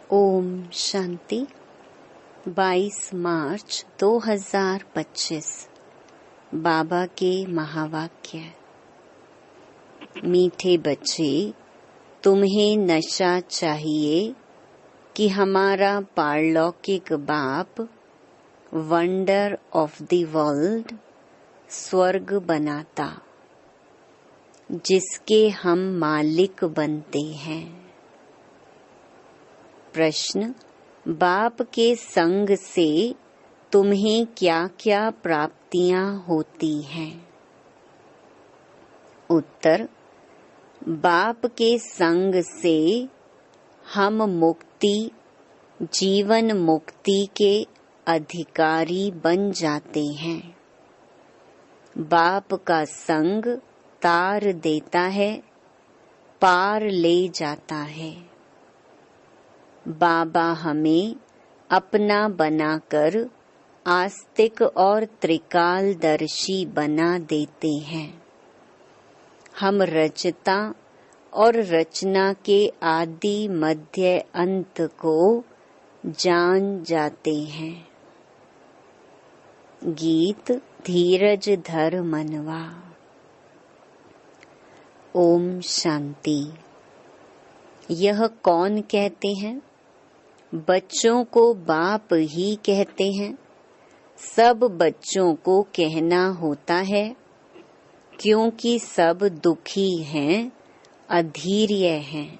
ओम शांति। 22 मार्च 2025 बाबा के महावाक्य। मीठे बच्चे, तुम्हें नशा चाहिए कि हमारा पारलौकिक बाप वंडर ऑफ द वर्ल्ड स्वर्ग बनाता, जिसके हम मालिक बनते हैं। प्रश्न: बाप के संग से तुम्हें क्या क्या प्राप्तियां होती हैं? उत्तर: बाप के संग से हम मुक्ति, जीवन मुक्ति के अधिकारी बन जाते हैं। बाप का संग तार देता है, पार ले जाता है। बाबा हमें अपना बनाकर आस्तिक और त्रिकालदर्शी बना देते हैं। हम रचता और रचना के आदि मध्य अंत को जान जाते हैं। गीत धीरज धर मनवा। ओम शांति। यह कौन कहते हैं? बच्चों को बाप ही कहते हैं। सब बच्चों को कहना होता है, क्योंकि सब दुखी हैं, अधीर्य हैं।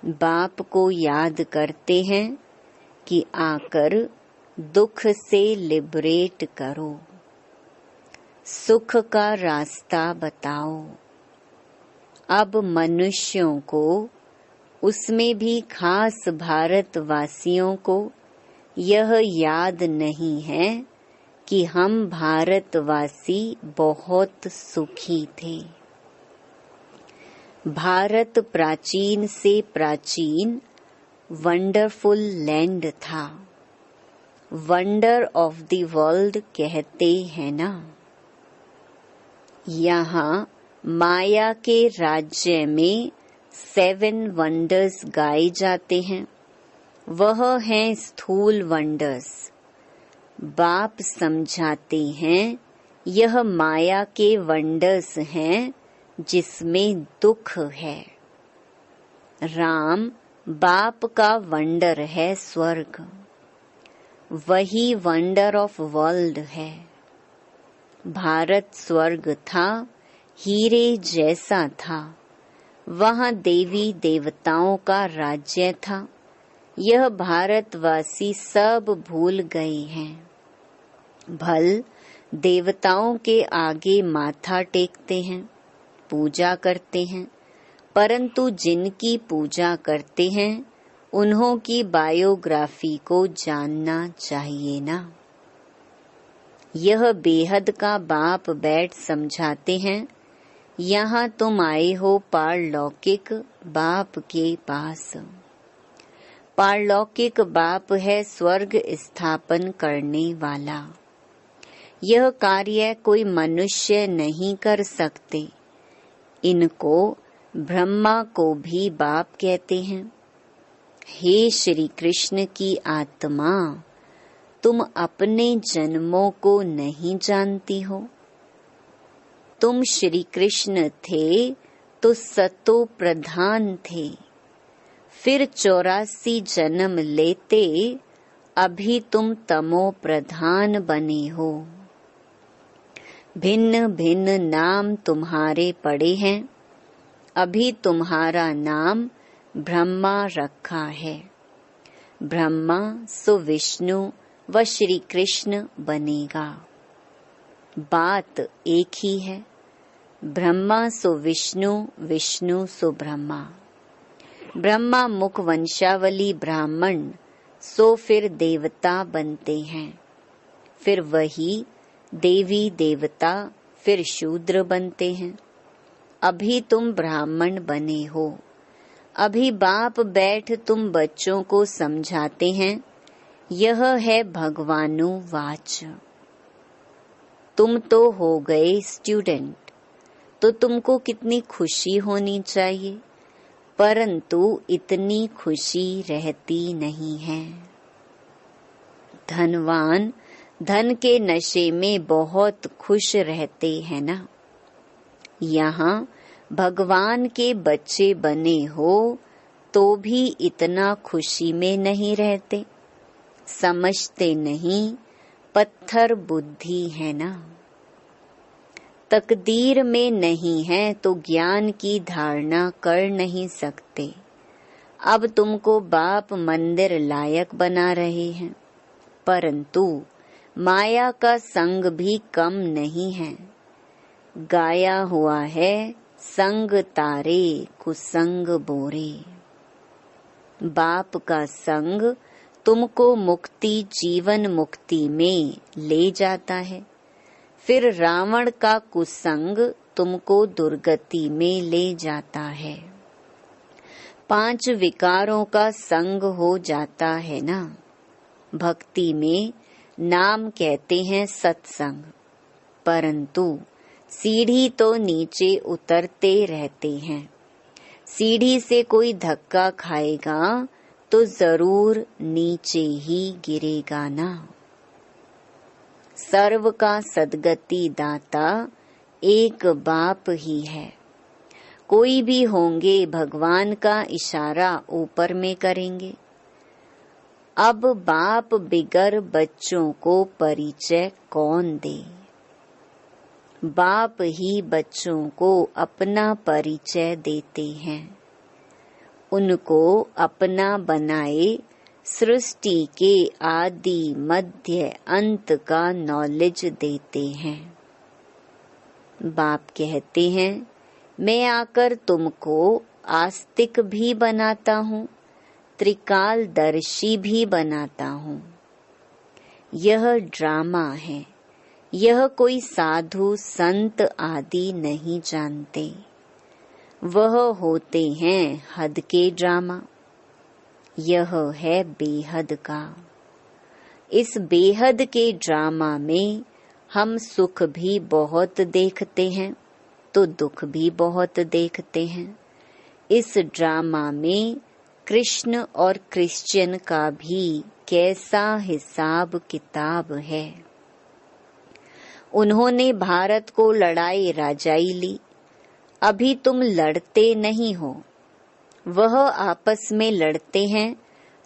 बाप को याद करते हैं कि आकर दुख से लिबरेट करो, सुख का रास्ता बताओ। अब मनुष्यों को, उसमें भी खास भारतवासियों को यह याद नहीं है कि हम भारतवासी बहुत सुखी थे। भारत प्राचीन से प्राचीन वंडरफुल लैंड था। वंडर ऑफ द वर्ल्ड कहते हैं ना। यहाँ माया के राज्य में 7 वंडर्स गाए जाते हैं। वह हैं स्थूल वंडर्स। बाप समझाते हैं यह माया के वंडर्स हैं जिसमें दुख है। राम बाप का वंडर है स्वर्ग, वही वंडर ऑफ वर्ल्ड है। भारत स्वर्ग था, हीरे जैसा था। वहाँ देवी देवताओं का राज्य था। यह भारतवासी सब भूल गए हैं। भल देवताओं के आगे माथा टेकते हैं, पूजा करते हैं, परंतु जिनकी पूजा करते हैं उन्हों की बायोग्राफी को जानना चाहिए ना। यह बेहद का बाप बैठ समझाते हैं, यहाँ तुम आए हो पारलौकिक बाप के पास। पारलौकिक बाप है स्वर्ग स्थापन करने वाला। यह कार्य कोई मनुष्य नहीं कर सकते। इनको ब्रह्मा को भी बाप कहते हैं। हे श्री कृष्ण की आत्मा, तुम अपने जन्मों को नहीं जानती हो। तुम श्री कृष्ण थे तो सतो प्रधान थे, फिर 84 जन्म लेते अभी तुम तमो प्रधान बने हो। भिन्न भिन्न नाम तुम्हारे पड़े हैं। अभी तुम्हारा नाम ब्रह्मा रखा है। ब्रह्मा सो विष्णु व श्री कृष्ण बनेगा। बात एक ही है। ब्रह्मा सो विष्णु, विष्णु सो ब्रह्मा। ब्रह्मा मुख वंशावली ब्राह्मण, सो फिर देवता बनते हैं। फिर वही देवी देवता, फिर शूद्र बनते हैं। अभी तुम ब्राह्मण बने हो। अभी बाप बैठ तुम बच्चों को समझाते हैं। यह है भगवानुवाच। तुम तो हो गए स्टूडेंट, तो तुमको कितनी खुशी होनी चाहिए। परंतु इतनी खुशी रहती नहीं है। धनवान धन के नशे में बहुत खुश रहते हैं ना। यहाँ भगवान के बच्चे बने हो तो भी इतना खुशी में नहीं रहते। समझते नहीं, पत्थर बुद्धि है ना। तकदीर में नहीं है तो ज्ञान की धारणा कर नहीं सकते। अब तुमको बाप मंदिर लायक बना रहे हैं, परंतु माया का संग भी कम नहीं है। गाया हुआ है, संग तारे कुसंग बोरे। बाप का संग तुमको मुक्ति जीवन मुक्ति में ले जाता है, फिर रावण का कुसंग तुमको दुर्गति में ले जाता है। 5 विकारों का संग हो जाता है ना। भक्ति में नाम कहते हैं सत्संग, परंतु सीढ़ी तो नीचे उतरते रहते हैं। सीढ़ी से कोई धक्का खाएगा तो जरूर नीचे ही गिरेगा ना। सर्व का सद्गति दाता एक बाप ही है। कोई भी होंगे भगवान का इशारा ऊपर में करेंगे। अब बाप बिगर बच्चों को परिचय कौन दे। बाप ही बच्चों को अपना परिचय देते हैं। उनको अपना बनाए सृष्टि के आदि मध्य अंत का नॉलेज देते हैं। बाप कहते हैं, मैं आकर तुमको आस्तिक भी बनाता हूँ, त्रिकालदर्शी भी बनाता हूँ। यह ड्रामा है। यह कोई साधु संत आदि नहीं जानते। वह होते हैं हद के ड्रामा। यह है बेहद का। इस बेहद के ड्रामा में हम सुख भी बहुत देखते हैं तो दुख भी बहुत देखते हैं। इस ड्रामा में कृष्ण और क्रिश्चियन का भी कैसा हिसाब किताब है। उन्होंने भारत को लड़ाई राजाई ली। अभी तुम लड़ते नहीं हो, वह आपस में लड़ते हैं,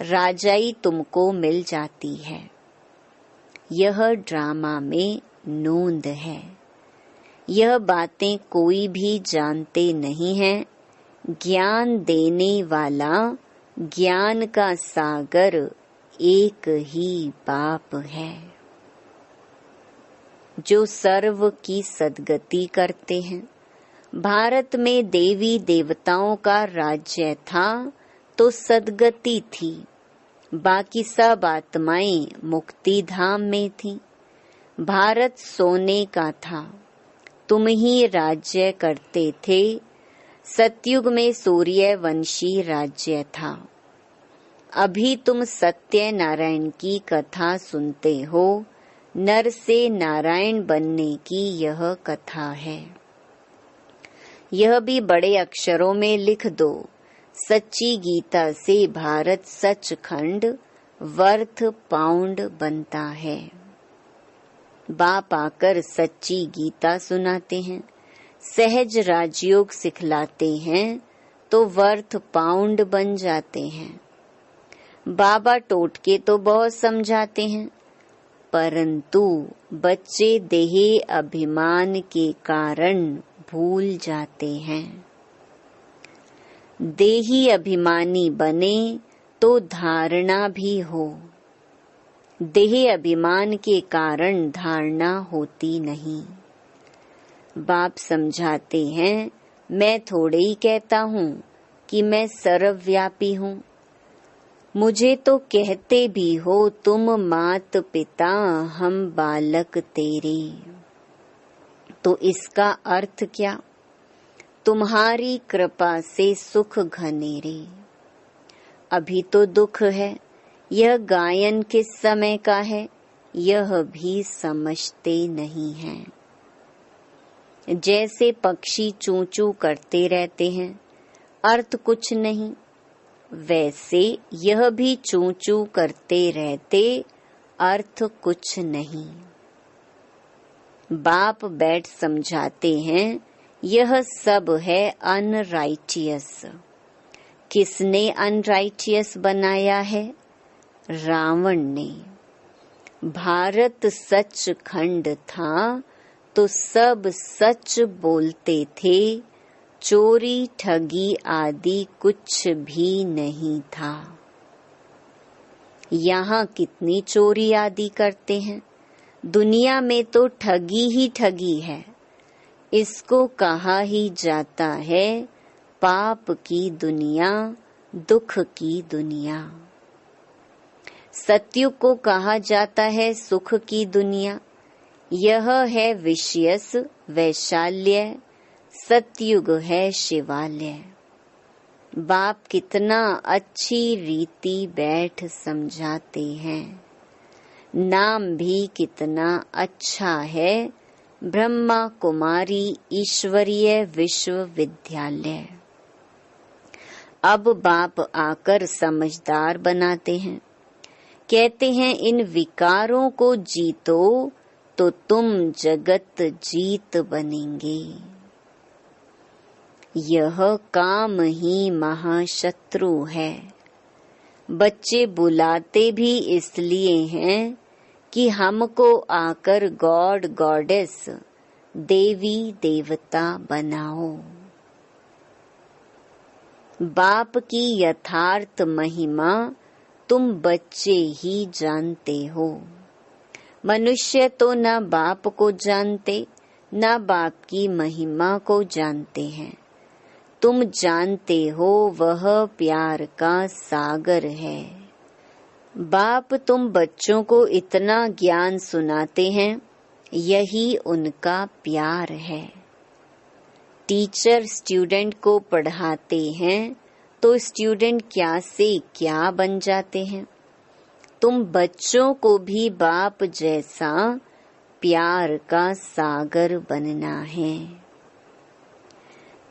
राजाई तुमको मिल जाती है। यह ड्रामा में नोंद है। यह बातें कोई भी जानते नहीं है। ज्ञान देने वाला, ज्ञान का सागर एक ही बाप है, जो सर्व की सद्गति करते हैं। भारत में देवी देवताओं का राज्य था तो सद्गति थी। बाकी सब आत्माएं मुक्ति धाम में थीं। भारत सोने का था, तुम ही राज्य करते थे। सतयुग में सूर्यवंशी राज्य था। अभी तुम सत्य नारायण की कथा सुनते हो। नर से नारायण बनने की यह कथा है। यह भी बड़े अक्षरों में लिख दो। सच्ची गीता से भारत सचखंड वर्थ पाउंड बनता है। बाप आकर सच्ची गीता सुनाते हैं, सहज राजयोग सिखलाते हैं तो वर्थ पाउंड बन जाते हैं। बाबा टोटके तो बहुत समझाते हैं, परंतु बच्चे देही अभिमान के कारण भूल जाते हैं। देही अभिमानी बने तो धारणा भी हो। देह अभिमान के कारण धारणा होती नहीं। बाप समझाते हैं, मैं थोड़े ही कहता हूँ कि मैं सर्वव्यापी हूँ। मुझे तो कहते भी हो तुम मात पिता हम बालक तेरे। तो इसका अर्थ क्या? तुम्हारी कृपा से सुख घनेरे। अभी तो दुख है। यह गायन किस समय का है, यह भी समझते नहीं हैं। जैसे पक्षी चूं चूं करते रहते हैं, अर्थ कुछ नहीं, वैसे यह भी चूं चूं करते रहते, अर्थ कुछ नहीं। बाप बैठ समझाते हैं, यह सब है अनराइटियस। किसने अनराइटियस बनाया है? रावण ने। भारत सचखंड था तो सब सच बोलते थे, चोरी ठगी आदि कुछ भी नहीं था। यहाँ कितनी चोरी आदि करते हैं, दुनिया में तो ठगी ही ठगी है। इसको कहा ही जाता है पाप की दुनिया, दुख की दुनिया। सतयुग को कहा जाता है सुख की दुनिया। यह है विषयस वैशाल्य, सतयुग है शिवालय। बाप कितना अच्छी रीति बैठ समझाते हैं। नाम भी कितना अच्छा है, ब्रह्मा कुमारी ईश्वरीय विश्वविद्यालय। अब बाप आकर समझदार बनाते हैं, कहते हैं इन विकारों को जीतो तो तुम जगत जीत बनेंगे। यह काम ही महाशत्रु है। बच्चे बुलाते भी इसलिए हैं कि हमको आकर गॉड गॉडेस, देवी देवता बनाओ। बाप की यथार्थ महिमा तुम बच्चे ही जानते हो। मनुष्य तो न बाप को जानते, न बाप की महिमा को जानते हैं। तुम जानते हो वह प्यार का सागर है। बाप तुम बच्चों को इतना ज्ञान सुनाते हैं, यही उनका प्यार है। टीचर स्टूडेंट को पढ़ाते हैं तो स्टूडेंट क्या से क्या बन जाते हैं। तुम बच्चों को भी बाप जैसा प्यार का सागर बनना है।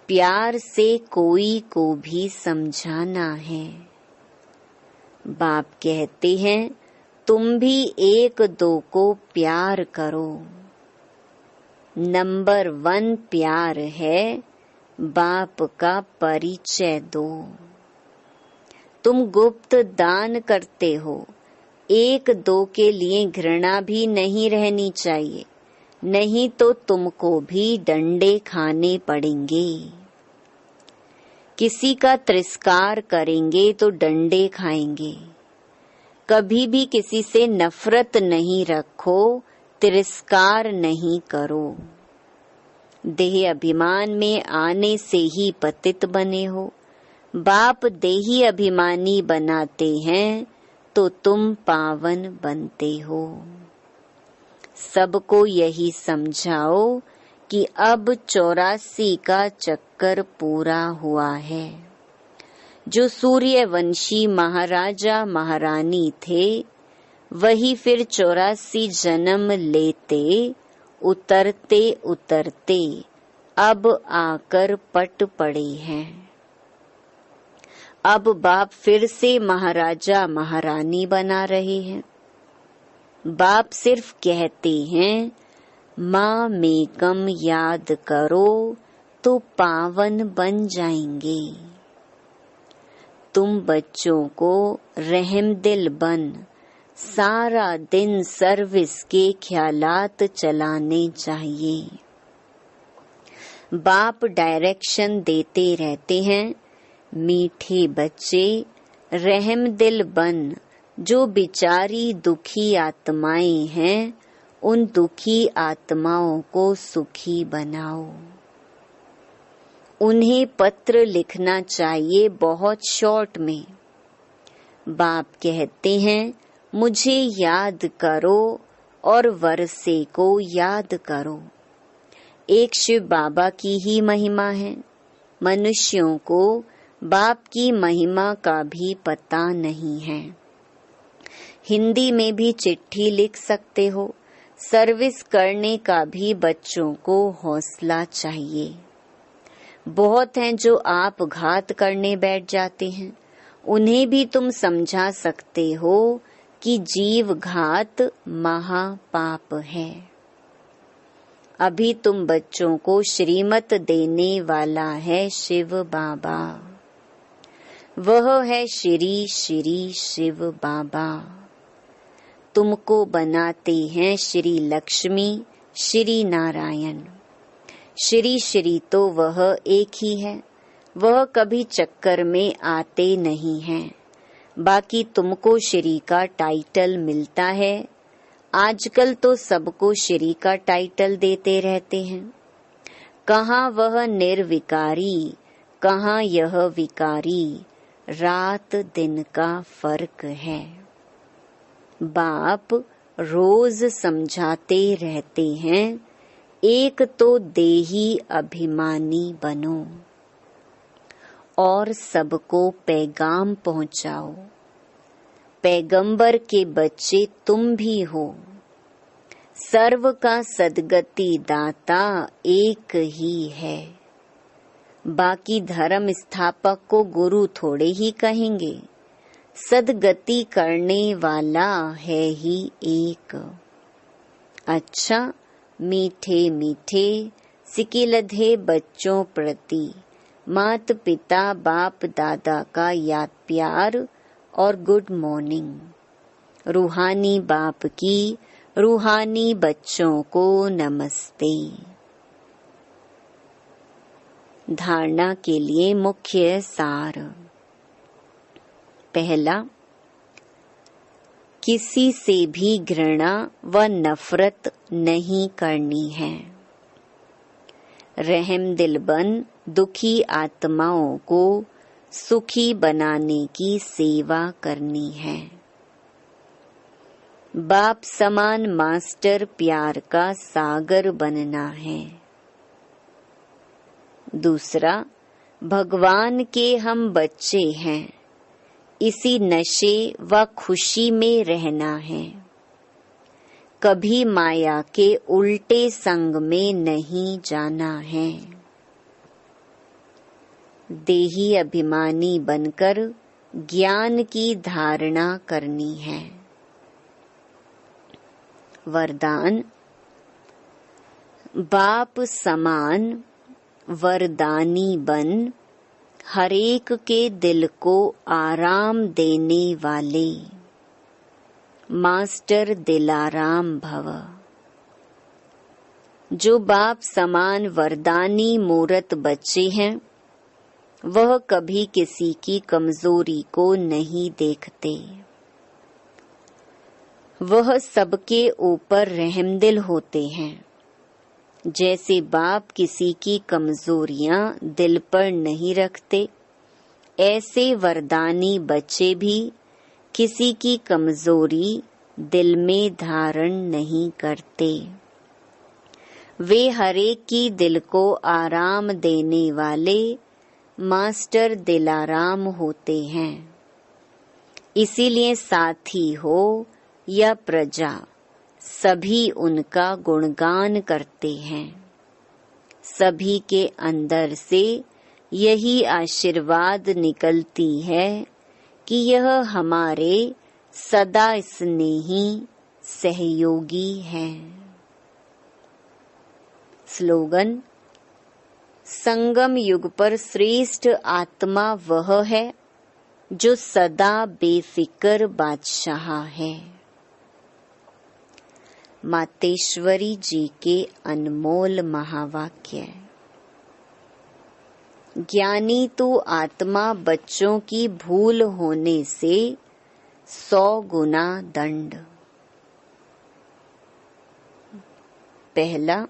प्यार से कोई को भी समझाना है। बाप कहते हैं तुम भी एक दो को प्यार करो। नंबर 1 प्यार है, बाप का परिचय दो। तुम गुप्त दान करते हो, एक दो के लिए घृणा भी नहीं रहनी चाहिए, नहीं तो तुमको भी डंडे खाने पड़ेंगे। किसी का तिरस्कार करेंगे तो डंडे खाएंगे। कभी भी किसी से नफरत नहीं रखो, तिरस्कार नहीं करो। देह अभिमान में आने से ही पतित बने हो। बाप देही अभिमानी बनाते हैं तो तुम पावन बनते हो। सबको यही समझाओ कि अब 84 का चक्कर पूरा हुआ है। जो सूर्यवंशी महाराजा महारानी थे, वही फिर 84 जन्म लेते, उतरते उतरते अब आकर पट पड़े हैं। अब बाप फिर से महाराजा महारानी बना रहे हैं। बाप सिर्फ कहते हैं माँ मेकम याद करो तो पावन बन जाएंगे। तुम बच्चों को रहमदिल बन सारा दिन सर्विस के ख्यालात चलाने चाहिए। बाप डायरेक्शन देते रहते हैं, मीठे बच्चे रहमदिल बन, जो बिचारी दुखी आत्माएं हैं, उन दुखी आत्माओं को सुखी बनाओ। उन्हें पत्र लिखना चाहिए बहुत शॉर्ट में। बाप कहते हैं मुझे याद करो और वर्षे को याद करो। एक शिव बाबा की ही महिमा है। मनुष्यों को बाप की महिमा का भी पता नहीं है। हिंदी में भी चिट्ठी लिख सकते हो। सर्विस करने का भी बच्चों को हौसला चाहिए। बहुत हैं जो आप घात करने बैठ जाते हैं, उन्हें भी तुम समझा सकते हो कि जीव घात महापाप है। अभी तुम बच्चों को श्रीमत देने वाला है शिव बाबा। वह है श्री श्री शिव बाबा। तुमको बनाते हैं श्री लक्ष्मी श्री नारायण। श्री श्री तो वह एक ही है, वह कभी चक्कर में आते नहीं हैं। बाकी तुमको श्री का टाइटल मिलता है। आजकल तो सबको श्री का टाइटल देते रहते हैं। कहाँ वह निर्विकारी, कहाँ यह विकारी, रात दिन का फर्क है। बाप रोज समझाते रहते हैं, एक तो देही अभिमानी बनो और सबको पैगाम पहुंचाओ। पैगंबर के बच्चे तुम भी हो। सर्व का सद्गति दाता एक ही है। बाकी धर्म स्थापक को गुरु थोड़े ही कहेंगे, सद्गति करने वाला है ही एक। अच्छा, मीठे मीठे सिकिलधे बच्चों प्रति मात पिता बाप दादा का याद प्यार और गुड मॉर्निंग। रूहानी बाप की रूहानी बच्चों को नमस्ते। धारणा के लिए मुख्य सार। पहला, किसी से भी घृणा व नफरत नहीं करनी है। रहम दिल बन दुखी आत्माओं को सुखी बनाने की सेवा करनी है। बाप समान मास्टर प्यार का सागर बनना है। दूसरा, भगवान के हम बच्चे हैं, इसी नशे व खुशी में रहना है। कभी माया के उल्टे संग में नहीं जाना है। देही अभिमानी बनकर ज्ञान की धारणा करनी है। वरदान, बाप समान वरदानी बन हरेक के दिल को आराम देने वाले मास्टर दिलाराम भव। जो बाप समान वरदानी मूरत बच्चे हैं, वह कभी किसी की कमजोरी को नहीं देखते। वह सबके ऊपर रहमदिल होते हैं। जैसे बाप किसी की कमजोरियां दिल पर नहीं रखते, ऐसे वरदानी बच्चे भी किसी की कमजोरी दिल में धारण नहीं करते। वे हरेक की दिल को आराम देने वाले मास्टर दिलाराम होते हैं। इसीलिए साथी हो या प्रजा, सभी उनका गुणगान करते हैं। सभी के अंदर से यही आशीर्वाद निकलती है कि यह हमारे सदा स्नेही सहयोगी हैं। स्लोगन, संगम युग पर श्रेष्ठ आत्मा वह है जो सदा बेफिक्र बादशाह है। मातेश्वरी जी के अनमोल महावाक्य। ज्ञानी तो आत्मा बच्चों की भूल होने से 100 गुना दंड। पहला,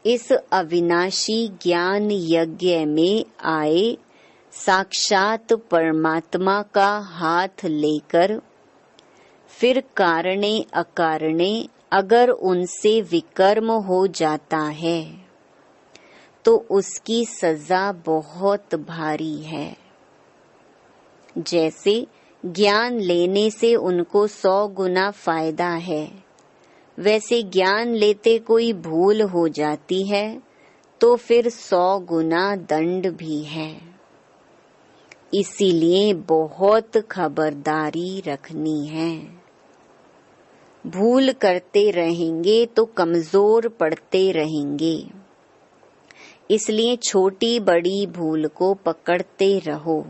इस अविनाशी ज्ञान यज्ञ में आए साक्षात परमात्मा का हाथ लेकर फिर कारणे अकारणे अगर उनसे विकर्म हो जाता है तो उसकी सजा बहुत भारी है। जैसे ज्ञान लेने से उनको 100 गुना फायदा है, वैसे ज्ञान लेते कोई भूल हो जाती है तो फिर 100 गुना दंड भी है। इसीलिए बहुत खबरदारी रखनी है। भूल करते रहेंगे तो कमजोर पड़ते रहेंगे। इसलिए छोटी बड़ी भूल को पकड़ते रहो।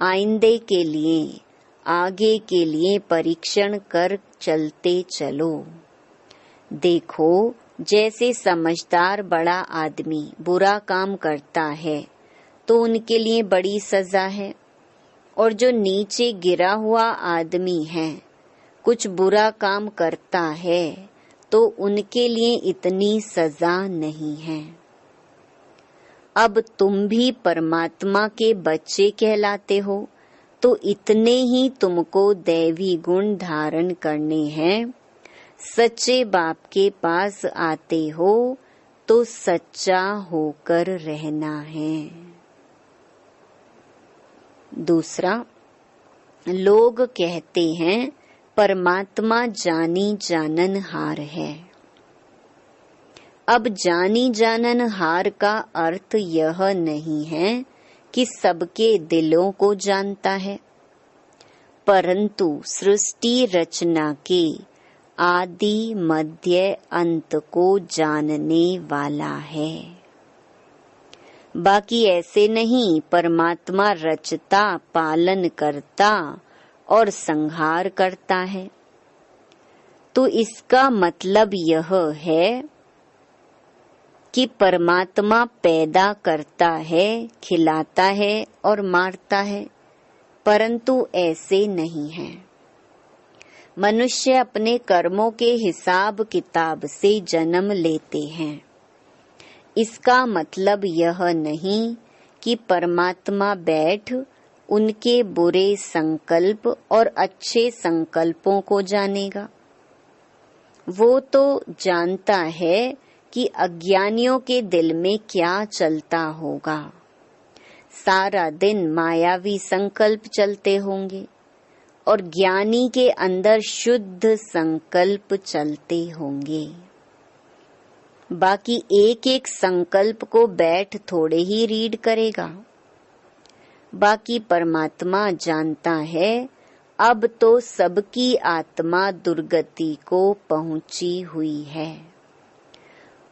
आइंदे के लिए, आगे के लिए परीक्षण कर चलते चलो। देखो, जैसे समझदार बड़ा आदमी बुरा काम करता है तो उनके लिए बड़ी सजा है, और जो नीचे गिरा हुआ आदमी है कुछ बुरा काम करता है तो उनके लिए इतनी सजा नहीं है। अब तुम भी परमात्मा के बच्चे कहलाते हो, तो इतने ही तुमको दैवी गुण धारण करने हैं। सच्चे बाप के पास आते हो तो सच्चा होकर रहना है। दूसरा, लोग कहते हैं परमात्मा जानी जाननहार है। अब जानी जाननहार का अर्थ यह नहीं है कि सबके दिलों को जानता है, परंतु सृष्टि रचना के आदि मध्य अंत को जानने वाला है। बाकी ऐसे नहीं, परमात्मा रचता, पालन करता और संहार करता है। तो इसका मतलब यह है कि परमात्मा पैदा करता है, खिलाता है और मारता है, परंतु ऐसे नहीं है। मनुष्य अपने कर्मों के हिसाब किताब से जन्म लेते हैं। इसका मतलब यह नहीं कि परमात्मा बैठ उनके बुरे संकल्प और अच्छे संकल्पों को जानेगा। वो तो जानता है कि अज्ञानियों के दिल में क्या चलता होगा। सारा दिन मायावी संकल्प चलते होंगे और ज्ञानी के अंदर शुद्ध संकल्प चलते होंगे। बाकी एक एक संकल्प को बैठ थोड़े ही रीड करेगा। बाकी परमात्मा जानता है अब तो सबकी आत्मा दुर्गति को पहुंची हुई है।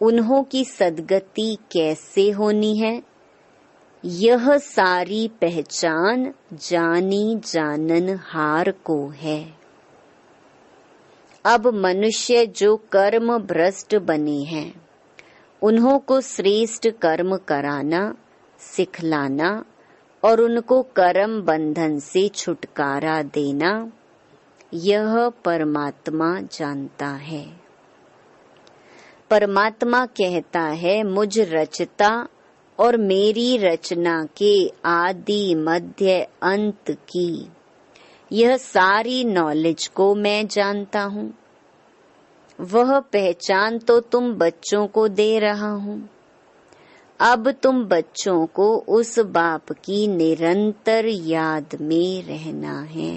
उन्हों की सद्गति कैसे होनी है, यह सारी पहचान जानी जाननहार को है। अब मनुष्य जो कर्म भ्रष्ट बने हैं, उन्हों को श्रेष्ठ कर्म कराना, सिखलाना और उनको कर्म बंधन से छुटकारा देना, यह परमात्मा जानता है। परमात्मा कहता है, मुझ रचता और मेरी रचना के आदि मध्य अंत की यह सारी नॉलेज को मैं जानता हूँ। वह पहचान तो तुम बच्चों को दे रहा हूँ। अब तुम बच्चों को उस बाप की निरंतर याद में रहना है,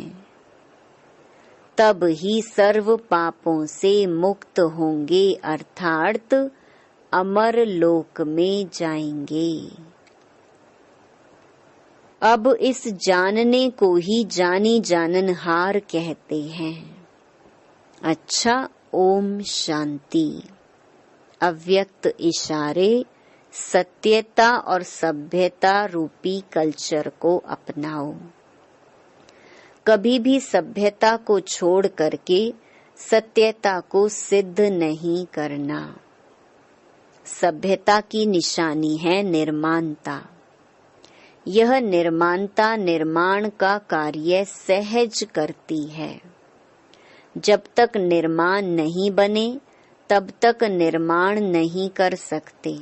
तब ही सर्व पापों से मुक्त होंगे, अर्थात अमर लोक में जाएंगे। अब इस जानने को ही जानी जाननहार कहते हैं। अच्छा, ओम शांति। अव्यक्त इशारे सत्यता और सभ्यता रूपी कल्चर को अपनाओ। कभी भी सभ्यता को छोड़ करके सत्यता को सिद्ध नहीं करना। सभ्यता की निशानी है निर्माणता। यह निर्माणता निर्माण का कार्य सहज करती है। जब तक निर्माण नहीं बने तब तक निर्माण नहीं कर सकते।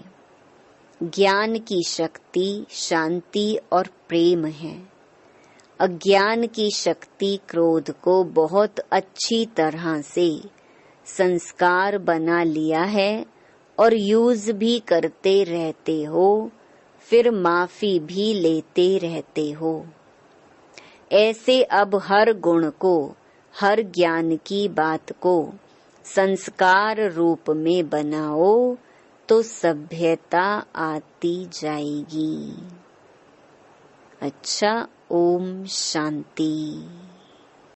ज्ञान की शक्ति शांति और प्रेम है। अज्ञान की शक्ति क्रोध को बहुत अच्छी तरह से संस्कार बना लिया है और यूज भी करते रहते हो, फिर माफी भी लेते रहते हो। ऐसे अब हर गुण को, हर ज्ञान की बात को संस्कार रूप में बनाओ, तो सभ्यता आती जाएगी। अच्छा, ओम शांति।